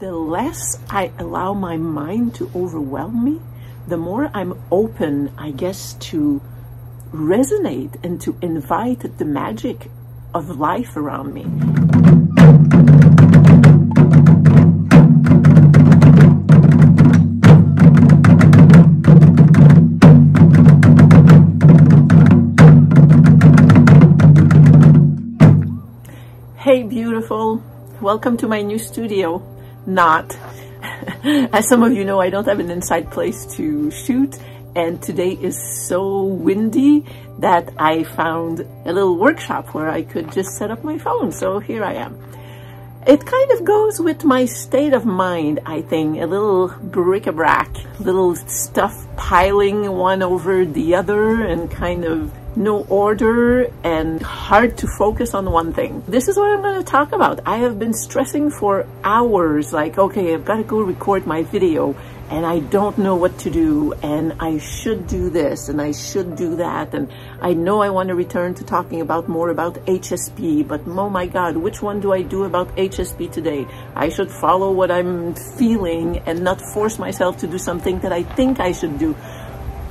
the less I allow my mind to overwhelm me, the more I'm open, I guess, to resonate and to invite the magic of life around me. Hey beautiful, welcome to my new studio. Not. As some of you know, I don't have an inside place to shoot, and today is so windy that I found a little workshop where I could just set up my phone, so here I am. It kind of goes with my state of mind, I think, a little bric-a-brac, little stuff piling one over the other and kind of no order and hard to focus on one thing. This is what I'm going to talk about. I have been stressing for hours, like, okay, I've got to go record my video and I don't know what to do, and I should do this and I should do that, and I know I want to return to talking about more about HSP, but oh my God, which one do I do about HSP today? I should follow what I'm feeling and not force myself to do something that I think I should do.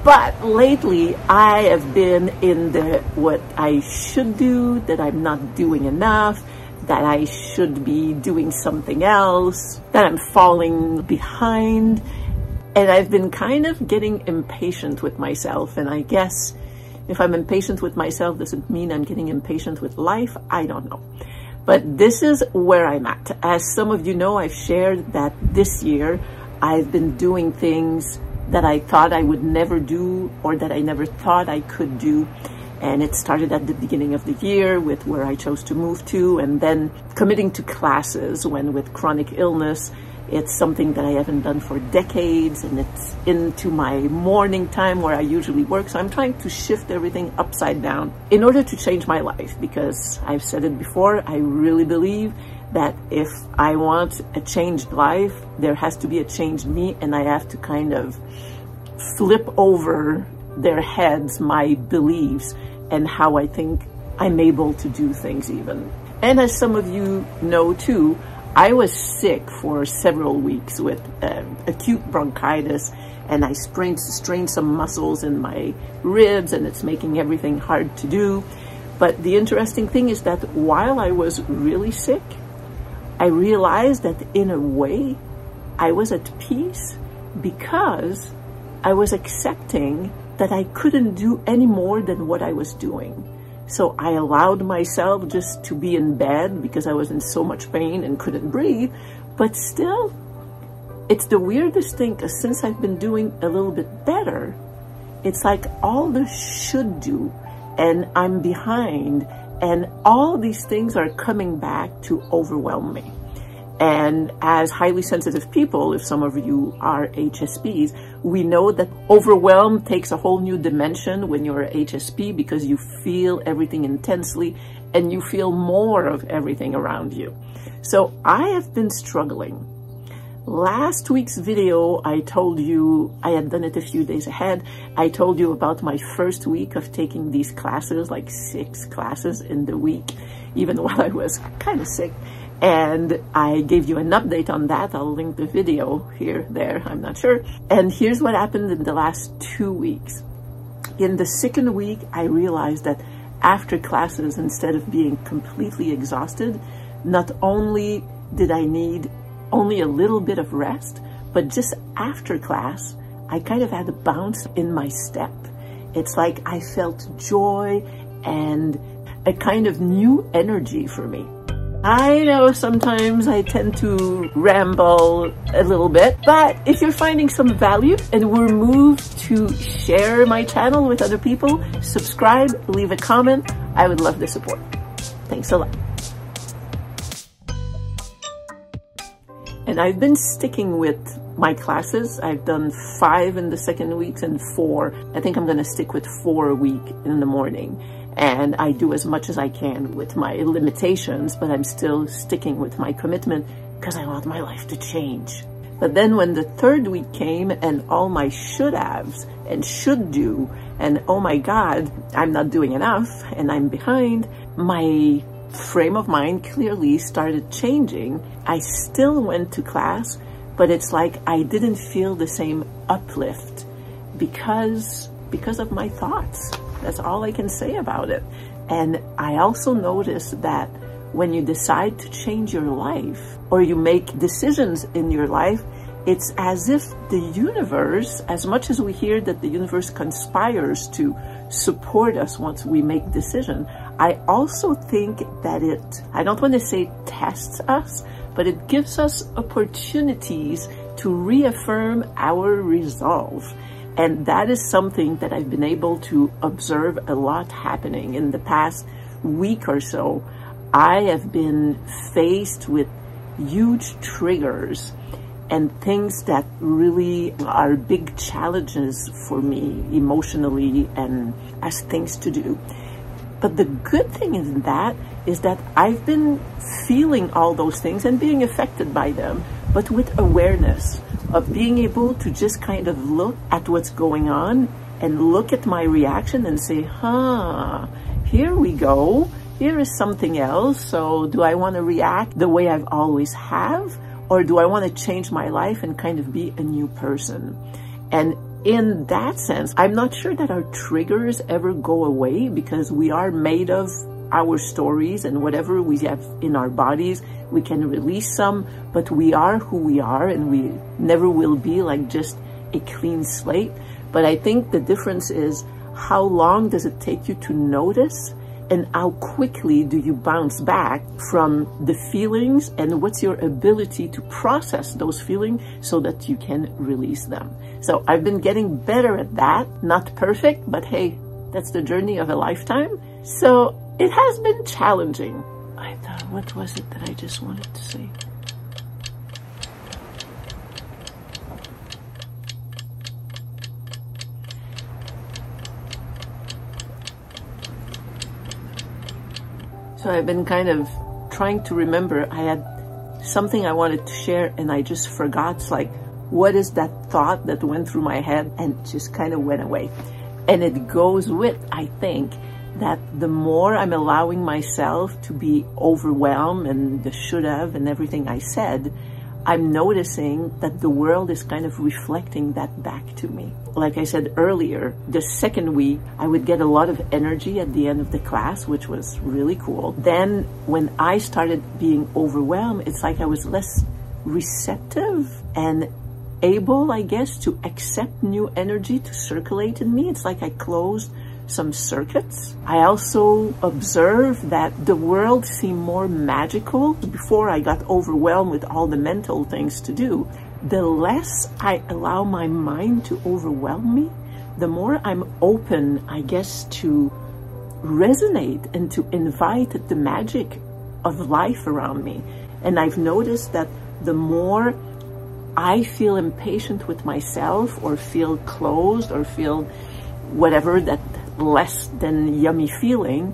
But lately, I have been in the what I should do, that I'm not doing enough, that I should be doing something else, that I'm falling behind. And I've been kind of getting impatient with myself. And I guess if I'm impatient with myself, does it mean I'm getting impatient with life? I don't know. But this is where I'm at. As some of you know, I've shared that this year I've been doing things that I thought I would never do, or that I never thought I could do. And it started at the beginning of the year with where I chose to move to, and then committing to classes when with chronic illness, it's something that I haven't done for decades, and it's into my morning time where I usually work. So I'm trying to shift everything upside down in order to change my life, because I've said it before, I really believe that if I want a changed life, there has to be a changed me, and I have to kind of flip over their heads my beliefs and how I think I'm able to do things even. And as some of you know too, I was sick for several weeks with acute bronchitis, and I strained some muscles in my ribs, and it's making everything hard to do. But the interesting thing is that while I was really sick, I realized that in a way I was at peace, because I was accepting that I couldn't do any more than what I was doing. So I allowed myself just to be in bed because I was in so much pain and couldn't breathe. But still, it's the weirdest thing, because since I've been doing a little bit better, it's like all the should do, and I'm behind, and all these things are coming back to overwhelm me. And as highly sensitive people, if some of you are HSPs, we know that overwhelm takes a whole new dimension when you're a HSP, because you feel everything intensely and you feel more of everything around you. So I have been struggling. Last week's video, I told you, I had done it a few days ahead. I told you about my first week of taking these classes, like 6 classes in the week, even while I was kind of sick. And I gave you an update on that. I'll link the video here, there, I'm not sure. And here's what happened in the last 2 weeks. In the second week, I realized that after classes, instead of being completely exhausted, not only did I need only a little bit of rest, but just after class, I kind of had a bounce in my step. It's like I felt joy and a kind of new energy for me. I know sometimes I tend to ramble a little bit, but if you're finding some value and we're moved to share my channel with other people, subscribe, leave a comment. I would love the support. Thanks a lot. And I've been sticking with my classes. I've done 5 in the second week and 4. I think I'm going to stick with 4 a week in the morning. And I do as much as I can with my limitations, but I'm still sticking with my commitment because I want my life to change. But then when the third week came and all my should haves and should do, and oh my God, I'm not doing enough and I'm behind, my frame of mind clearly started changing. I still went to class, but it's like I didn't feel the same uplift because of my thoughts. That's all I can say about it. And I also noticed that when you decide to change your life or you make decisions in your life, it's as if the universe, as much as we hear that the universe conspires to support us once we make decision, I also think that I don't want to say tests us, but it gives us opportunities to reaffirm our resolve. And that is something that I've been able to observe a lot happening in the past week or so. I have been faced with huge triggers and things that really are big challenges for me emotionally and as things to do. But the good thing in that is that I've been feeling all those things and being affected by them, but with awareness of being able to just kind of look at what's going on and look at my reaction and say, here we go. Here is something else. So do I want to react the way I've always have? Or do I want to change my life and kind of be a new person? And in that sense, I'm not sure that our triggers ever go away because we are made of our stories and whatever we have in our bodies, we can release some, but we are who we are and we never will be like just a clean slate. But I think the difference is how long does it take you to notice and how quickly do you bounce back from the feelings and what's your ability to process those feelings so that you can release them. So I've been getting better at that. Not perfect, but hey, that's the journey of a lifetime. So it has been challenging. I thought, what was it that I just wanted to say? So I've been kind of trying to remember. I had something I wanted to share and I just forgot. It's like, what is that thought that went through my head and just kind of went away? And it goes with, I think, that the more I'm allowing myself to be overwhelmed and the should have and everything I said, I'm noticing that the world is kind of reflecting that back to me. Like I said earlier, the second week, I would get a lot of energy at the end of the class, which was really cool. Then when I started being overwhelmed, it's like I was less receptive and able, I guess, to accept new energy to circulate in me. It's like I closed some circuits. I also observed that the world seemed more magical. Before I got overwhelmed with all the mental things to do, the less I allow my mind to overwhelm me, the more I'm open, I guess, to resonate and to invite the magic of life around me. And I've noticed that the more I feel impatient with myself or feel closed or feel whatever, that less than yummy feeling,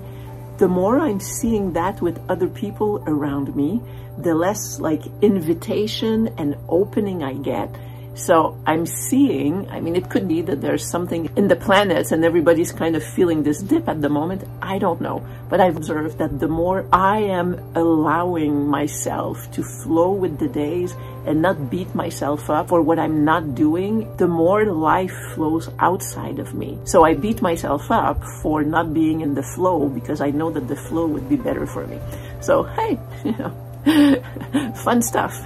the more I'm seeing that with other people around me, the less like invitation and opening I get. So I'm seeing, I mean, it could be that there's something in the planets and everybody's kind of feeling this dip at the moment. I don't know. But I've observed that the more I am allowing myself to flow with the days and not beat myself up for what I'm not doing, the more life flows outside of me. So I beat myself up for not being in the flow because I know that the flow would be better for me. So, hey, you know, fun stuff.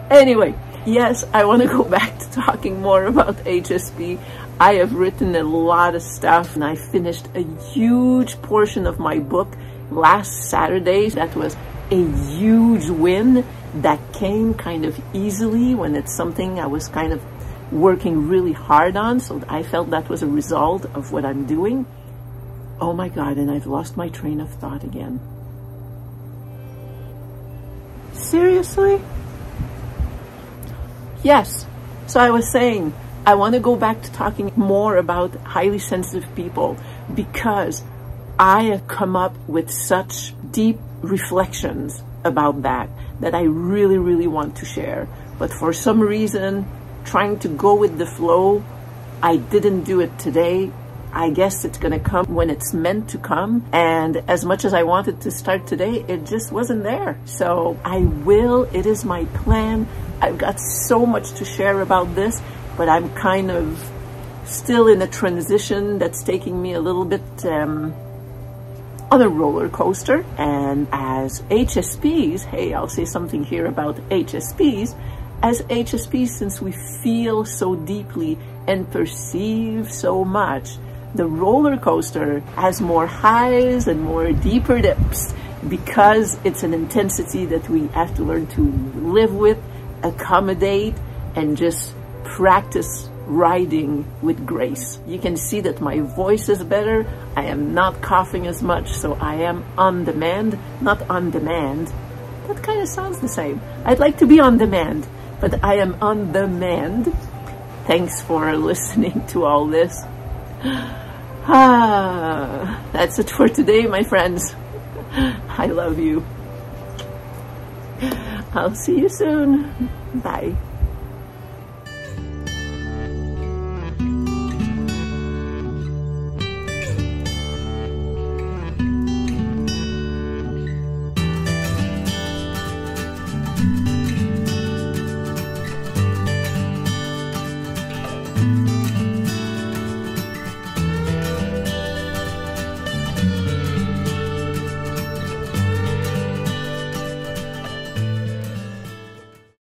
Anyway, yes, I want to go back to talking more about HSP. I have written a lot of stuff and I finished a huge portion of my book last Saturday. That was a huge win that came kind of easily when it's something I was kind of working really hard on. So I felt that was a result of what I'm doing. Oh my God, and I've lost my train of thought again. Seriously? Yes. So I was saying, I want to go back to talking more about highly sensitive people because I have come up with such deep reflections about that I really, really want to share. But for some reason, trying to go with the flow, I didn't do it today. I guess it's gonna come when it's meant to come. And as much as I wanted to start today, it just wasn't there. So I will, it is my plan. I've got so much to share about this, but I'm kind of still in a transition that's taking me a little bit on a roller coaster. And as HSPs, hey, I'll say something here about HSPs. As HSPs, since we feel so deeply and perceive so much, the roller coaster has more highs and more deeper depths because it's an intensity that we have to learn to live with, accommodate, and just practice riding with grace. You can see that my voice is better. I am not coughing as much, so I am on demand, not on demand. That kind of sounds the same. I'd like to be on demand, but I am on demand. Thanks for listening to all this. That's it for today, my friends. I love you. I'll see you soon. Bye.